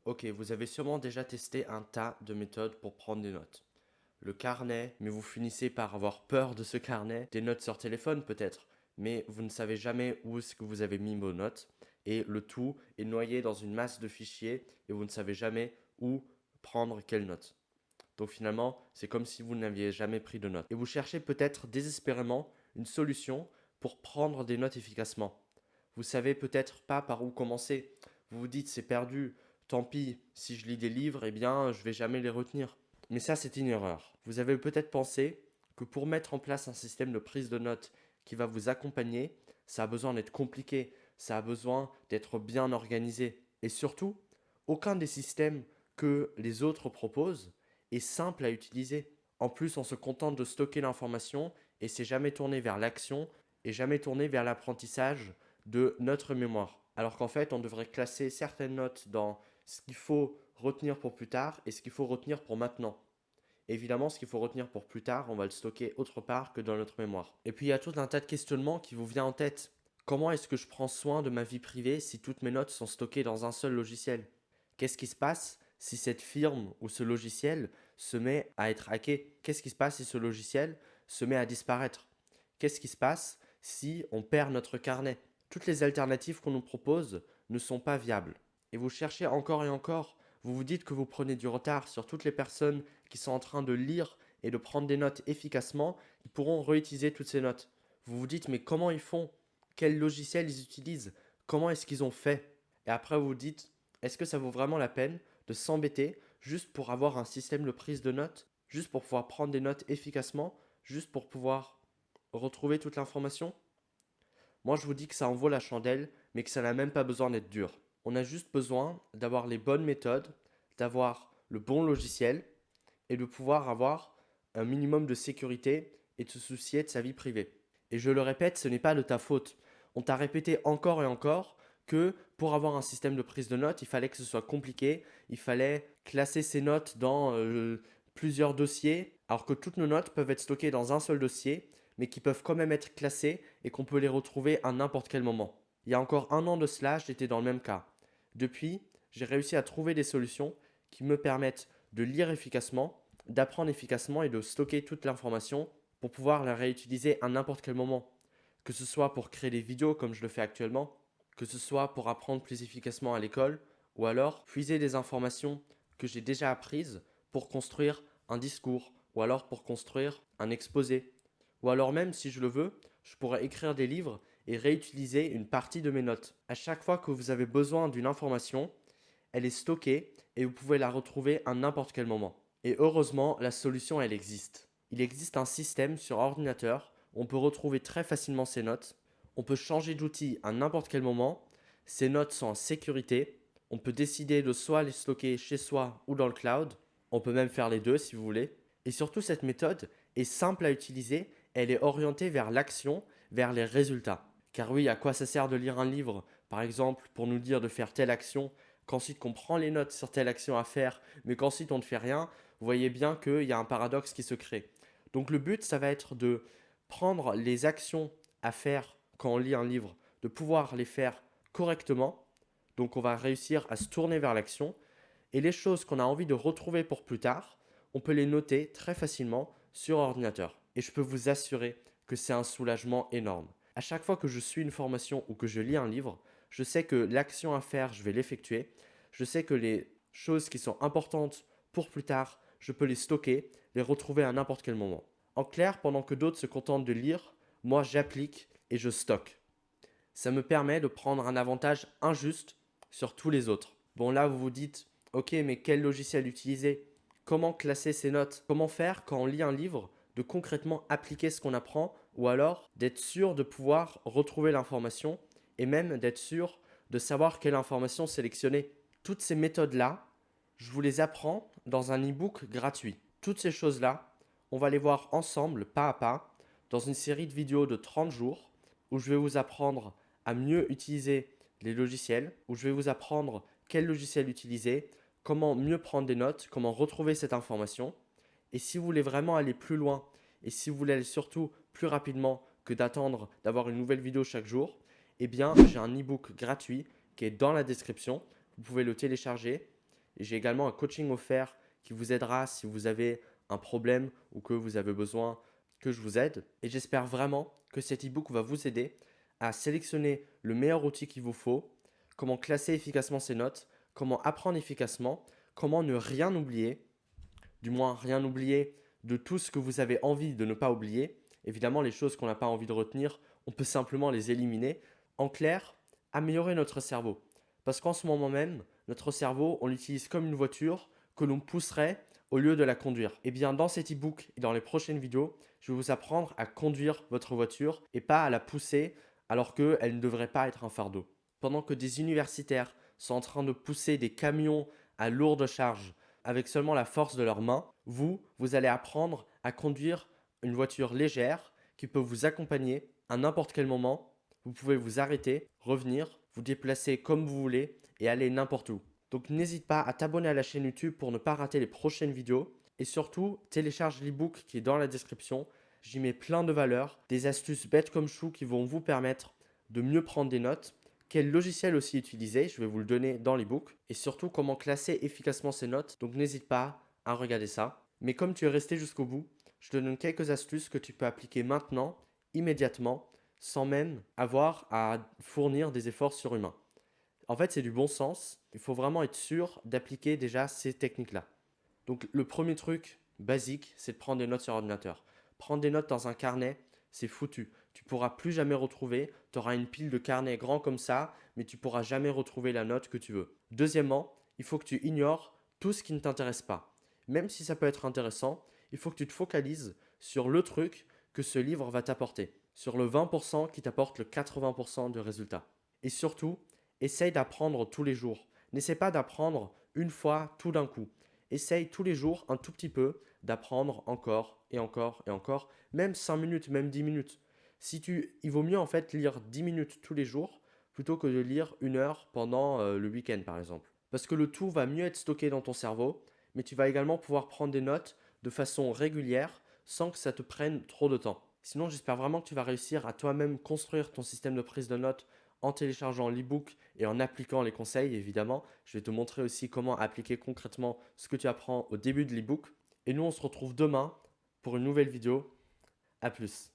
Ok, vous avez sûrement déjà testé un tas de méthodes pour prendre des notes. Le carnet, mais vous finissez par avoir peur de ce carnet. Des notes sur téléphone peut-être, mais vous ne savez jamais où est-ce que vous avez mis vos notes. Et le tout est noyé dans une masse de fichiers et vous ne savez jamais où prendre quelle note. Donc finalement, c'est comme si vous n'aviez jamais pris de notes. Et vous cherchez peut-être désespérément une solution pour prendre des notes efficacement. Vous savez peut-être pas par où commencer. Vous vous dites c'est perdu, tant pis, si je lis des livres, eh bien je vais jamais les retenir. Mais ça c'est une erreur. Vous avez peut-être pensé que pour mettre en place un système de prise de notes qui va vous accompagner, ça a besoin d'être compliqué, ça a besoin d'être bien organisé. Et surtout, aucun des systèmes que les autres proposent est simple à utiliser. En plus, on se contente de stocker l'information et c'est jamais tourné vers l'action et jamais tourné vers l'apprentissage de notre mémoire. Alors qu'en fait, on devrait classer certaines notes dans ce qu'il faut retenir pour plus tard et ce qu'il faut retenir pour maintenant. Évidemment, ce qu'il faut retenir pour plus tard, on va le stocker autre part que dans notre mémoire. Et puis, il y a tout un tas de questionnements qui vous viennent en tête. Comment est-ce que je prends soin de ma vie privée si toutes mes notes sont stockées dans un seul logiciel? Qu'est-ce qui se passe si cette firme ou ce logiciel se met à être hacké? Qu'est-ce qui se passe si ce logiciel se met à disparaître? Qu'est-ce qui se passe si on perd notre carnet? Toutes les alternatives qu'on nous propose ne sont pas viables. Et vous cherchez encore et encore. Vous vous dites que vous prenez du retard sur toutes les personnes qui sont en train de lire et de prendre des notes efficacement, ils pourront réutiliser toutes ces notes. Vous vous dites mais comment ils font? Quel logiciel ils utilisent? Comment est-ce qu'ils ont fait? Et après vous vous dites est-ce que ça vaut vraiment la peine de s'embêter juste pour avoir un système de prise de notes, juste pour pouvoir prendre des notes efficacement, juste pour pouvoir retrouver toute l'information? Moi, je vous dis que ça en vaut la chandelle, mais que ça n'a même pas besoin d'être dur. On a juste besoin d'avoir les bonnes méthodes, d'avoir le bon logiciel et de pouvoir avoir un minimum de sécurité et de se soucier de sa vie privée. Et je le répète, ce n'est pas de ta faute. On t'a répété encore et encore que pour avoir un système de prise de notes, il fallait que ce soit compliqué, il fallait classer ces notes dans plusieurs dossiers, alors que toutes nos notes peuvent être stockées dans un seul dossier, mais qui peuvent quand même être classées et qu'on peut les retrouver à n'importe quel moment. Il y a encore un an de cela, j'étais dans le même cas. Depuis, j'ai réussi à trouver des solutions qui me permettent de lire efficacement, d'apprendre efficacement et de stocker toute l'information pour pouvoir la réutiliser à n'importe quel moment. Que ce soit pour créer des vidéos comme je le fais actuellement, que ce soit pour apprendre plus efficacement à l'école, ou alors puiser des informations que j'ai déjà apprises pour construire un discours, ou alors pour construire un exposé. Ou alors même, si je le veux, je pourrais écrire des livres et réutiliser une partie de mes notes. À chaque fois que vous avez besoin d'une information, elle est stockée et vous pouvez la retrouver à n'importe quel moment. Et heureusement, la solution, elle existe. Il existe un système sur ordinateur où on peut retrouver très facilement ses notes. On peut changer d'outil à n'importe quel moment. Ces notes sont en sécurité. On peut décider de soit les stocker chez soi ou dans le cloud. On peut même faire les deux si vous voulez. Et surtout, cette méthode est simple à utiliser. Elle est orientée vers l'action, vers les résultats. Car oui, à quoi ça sert de lire un livre, par exemple, pour nous dire de faire telle action, qu'ensuite qu'on prend les notes sur telle action à faire, mais qu'ensuite on ne fait rien, vous voyez bien qu'il y a un paradoxe qui se crée. Donc le but, ça va être de prendre les actions à faire quand on lit un livre, de pouvoir les faire correctement. Donc on va réussir à se tourner vers l'action. Et les choses qu'on a envie de retrouver pour plus tard, on peut les noter très facilement sur ordinateur. Et je peux vous assurer que c'est un soulagement énorme. À chaque fois que je suis une formation ou que je lis un livre, je sais que l'action à faire, je vais l'effectuer. Je sais que les choses qui sont importantes pour plus tard, je peux les stocker, les retrouver à n'importe quel moment. En clair, pendant que d'autres se contentent de lire, moi j'applique et je stocke. Ça me permet de prendre un avantage injuste sur tous les autres. Bon là, vous vous dites, ok, mais quel logiciel utiliser? Comment classer ses notes? Comment faire quand on lit un livre de concrètement appliquer ce qu'on apprend ou alors d'être sûr de pouvoir retrouver l'information et même d'être sûr de savoir quelle information sélectionner? Toutes ces méthodes-là, je vous les apprends dans un e-book gratuit. Toutes ces choses-là, on va les voir ensemble, pas à pas, dans une série de vidéos de 30 jours où je vais vous apprendre à mieux utiliser les logiciels, où je vais vous apprendre quel logiciel utiliser, comment mieux prendre des notes, comment retrouver cette information. Et si vous voulez vraiment aller plus loin, et si vous voulez aller surtout plus rapidement que d'attendre d'avoir une nouvelle vidéo chaque jour, eh bien j'ai un e-book gratuit qui est dans la description. Vous pouvez le télécharger Et j'ai également un coaching offert qui vous aidera si vous avez un problème ou que vous avez besoin que je vous aide. Et j'espère vraiment que cet e-book va vous aider à sélectionner le meilleur outil qu'il vous faut, comment classer efficacement ses notes, comment apprendre efficacement, comment ne rien oublier, du moins rien oublier de tout ce que vous avez envie de ne pas oublier. Évidemment, les choses qu'on n'a pas envie de retenir, on peut simplement les éliminer. En clair, améliorer notre cerveau. Parce qu'en ce moment même, notre cerveau, on l'utilise comme une voiture que l'on pousserait au lieu de la conduire. Et bien, dans cet e-book et dans les prochaines vidéos, je vais vous apprendre à conduire votre voiture et pas à la pousser alors qu'elle ne devrait pas être un fardeau. Pendant que des universitaires sont en train de pousser des camions à lourde charge avec seulement la force de leurs mains, vous allez apprendre à conduire une voiture légère qui peut vous accompagner à n'importe quel moment. Vous pouvez vous arrêter, revenir, vous déplacer comme vous voulez et aller n'importe où. Donc n'hésite pas à t'abonner à la chaîne YouTube pour ne pas rater les prochaines vidéos. Et surtout, télécharge l'e-book qui est dans la description. J'y mets plein de valeurs, des astuces bêtes comme chou qui vont vous permettre de mieux prendre des notes. Quel logiciel aussi utiliser, je vais vous le donner dans l'e-book. Et surtout, comment classer efficacement ces notes. Donc n'hésite pas à regarder ça. Mais comme tu es resté jusqu'au bout, je te donne quelques astuces que tu peux appliquer maintenant, immédiatement, sans même avoir à fournir des efforts surhumains. En fait, c'est du bon sens. Il faut vraiment être sûr d'appliquer déjà ces techniques-là. Donc, le premier truc basique, c'est de prendre des notes sur ordinateur. Prendre des notes dans un carnet, c'est foutu. Tu pourras plus jamais retrouver. Tu auras une pile de carnets grands comme ça, mais tu pourras jamais retrouver la note que tu veux. Deuxièmement, il faut que tu ignores tout ce qui ne t'intéresse pas. Même si ça peut être intéressant, il faut que tu te focalises sur le truc que ce livre va t'apporter, sur le 20% qui t'apporte le 80% de résultats. Et surtout, essaye d'apprendre tous les jours. N'essaie pas d'apprendre une fois tout d'un coup. Essaye tous les jours un tout petit peu d'apprendre encore et encore et encore, même 5 minutes, même 10 minutes. Il vaut mieux en fait lire 10 minutes tous les jours plutôt que de lire 1 heure pendant le week-end par exemple. Parce que le tout va mieux être stocké dans ton cerveau, mais tu vas également pouvoir prendre des notes de façon régulière sans que ça te prenne trop de temps. Sinon, j'espère vraiment que tu vas réussir à toi-même construire ton système de prise de notes en téléchargeant l'e-book et en appliquant les conseils, évidemment. Je vais te montrer aussi comment appliquer concrètement ce que tu apprends au début de l'e-book. Et nous, on se retrouve demain pour une nouvelle vidéo. À plus.